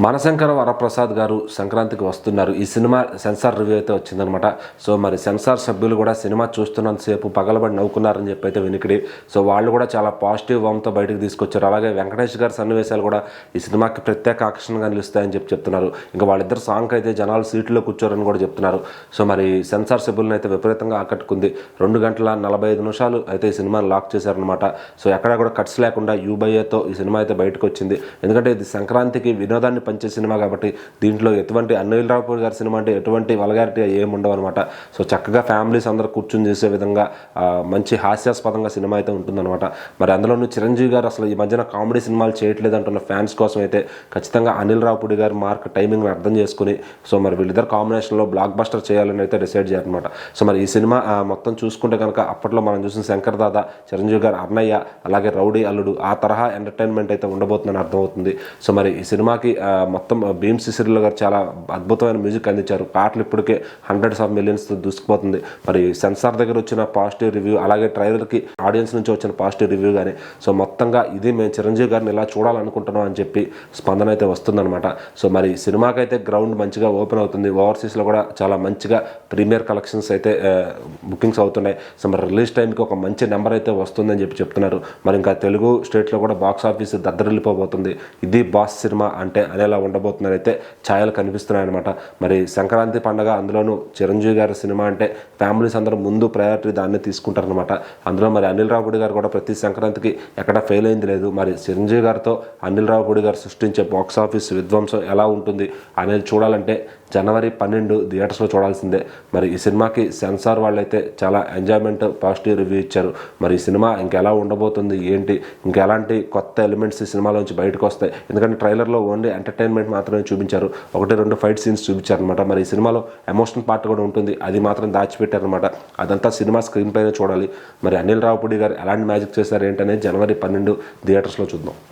మనశంకర వరప్రసాద్ గారు సంక్రాంతికి వస్తున్నారు. ఈ సినిమా సెన్సార్ రివ్యూ అయితే వచ్చిందనమాట. సో మరి సెన్సార్ సభ్యులు కూడా సినిమా చూస్తున్నంతసేపు పగలబడి నవ్వుకున్నారని చెప్పి అయితే వినికిడి. సో వాళ్ళు కూడా చాలా పాజిటివ్ వామ్తో బయటకు తీసుకొచ్చారు. అలాగే వెంకటేష్ గారి సన్నివేశాలు కూడా ఈ సినిమాకి ప్రత్యేక ఆకర్షణగా నిలుస్తాయని చెప్తున్నారు. ఇంకా వాళ్ళిద్దరు సాంగ్ అయితే జనాలు సీట్లో కూర్చోరని కూడా చెప్తున్నారు. సో మరి సెన్సార్ సభ్యులను అయితే విపరీతంగా ఆకట్టుకుంది. 2 గంటల 45 నిమిషాలు అయితే ఈ సినిమాని లాక్ చేశారనమాట. సో ఎక్కడా కూడా కట్స్ లేకుండా యూబైఏతో ఈ సినిమా అయితే బయటకు వచ్చింది. ఎందుకంటే ఇది సంక్రాంతికి వినోదాన్ని పంచే సినిమా కాబట్టి దీంట్లో ఎటువంటి అనిల్ రావిపూడి గారి సినిమా అంటే ఎటువంటి వల్గారిటీ ఏముండవు అనమాట. సో చక్కగా ఫ్యామిలీస్ అందరూ కూర్చొని చేసే విధంగా మంచి హాస్యాస్పదంగా సినిమా అయితే ఉంటుందన్నమాట. మరి అందులోనూ చిరంజీవి గారు అసలు ఈ మధ్యన కామెడీ సినిమాలు చేయట్లేదు అంటున్న ఫ్యాన్స్ కోసం అయితే ఖచ్చితంగా అనిల్ రావిపూడి గారి మార్క్ టైమింగ్ని అర్థం చేసుకుని సో మరి వీళ్ళిద్దరు కాంబినేషన్లో బ్లాక్ బస్టర్ చేయాలని అయితే డిసైడ్ చేయాలన్నమాట. సో మరి ఈ సినిమా మొత్తం చూసుకుంటే కనుక అప్పట్లో మనం చూసిన శంకర్ దాదా, చిరంజీవి గారు అన్నయ్య, అలాగే రౌడీ అల్లుడు ఆ తరహా ఎంటర్టైన్మెంట్ అయితే ఉండబోతుందని అర్థమవుతుంది. సో మరి ఈ సినిమాకి మొత్తం భీమ్ సిసిరిలో గారు చాలా అద్భుతమైన మ్యూజిక్ అందించారు. పాటలు ఇప్పటికే హండ్రెడ్స్ ఆఫ్ మిలియన్స్తో దూసుకుపోతుంది. మరి సెన్సార్ దగ్గర వచ్చిన పాజిటివ్ రివ్యూ, అలాగే ట్రైలర్కి ఆడియన్స్ నుంచి వచ్చిన పాజిటివ్ రివ్యూ కానీ సో మొత్తంగా ఇది మేము చిరంజీవి గారిని ఇలా చూడాలనుకుంటున్నాం అని చెప్పి స్పందన అయితే వస్తుందన్నమాట. సో మరి సినిమాకైతే గ్రౌండ్ మంచిగా ఓపెన్ అవుతుంది. ఓవర్సీస్లో కూడా చాలా మంచిగా ప్రీమియర్ కలెక్షన్స్ అయితే బుకింగ్స్ అవుతున్నాయి. సో మరి రిలీజ్ టైంకి ఒక మంచి నెంబర్ అయితే వస్తుందని చెప్తున్నారు. మరి ఇంకా తెలుగు స్టేట్లో కూడా బాక్స్ ఆఫీస్ దద్దరిల్లిపోబోతుంది. ఇది బాస్ సినిమా అంటే అనేలా ఉండబోతున్నారు అయితే ఛాయలు కనిపిస్తున్నాయి అనమాట. మరి సంక్రాంతి పండుగ, అందులోనూ చిరంజీవి గారి సినిమా అంటే ఫ్యామిలీస్ అందరూ ముందు ప్రయారిటీ దాన్ని తీసుకుంటారనమాట. అందులో మరి అనిల్ రావిపూడి గారు కూడా ప్రతి సంక్రాంతికి ఎక్కడ ఫెయిల్ అయింది లేదు. మరి చిరంజీవి గారితో అనిల్ రావిపూడి గారు సృష్టించే బాక్స్ ఆఫీస్ విధ్వంసం ఎలా ఉంటుంది అనేది చూడాలంటే జనవరి 12 థియేటర్స్లో చూడాల్సిందే. మరి ఈ సినిమాకి సెన్సార్ వాళ్ళైతే చాలా ఎంజాయ్మెంట్ పాజిటివ్ రివ్యూ ఇచ్చారు. మరి ఈ సినిమా ఇంకెలా ఉండబోతుంది ఏంటి, ఇంకెలాంటి కొత్త ఎలిమెంట్స్ ఈ సినిమాలోంచి బయటకు వస్తాయి. ఎందుకంటే ట్రైలర్లో ఓన్లీ ఎంటర్టైన్మెంట్ మాత్రమే చూపించారు. 1-2 ఫైట్ సీన్స్ చూపించారనమాట. మరి ఈ సినిమాలో ఎమోషనల్ పార్ట్ కూడా ఉంటుంది, అది మాత్రం దాచిపెట్టారనమాట. అదంతా సినిమా స్క్రీన్ పైన చూడాలి. మరి అనిల్ రావిపూడి గారు ఎలాంటి మ్యాజిక్ చేశారు ఏంటనేది జనవరి 12 థియేటర్స్లో చూద్దాం.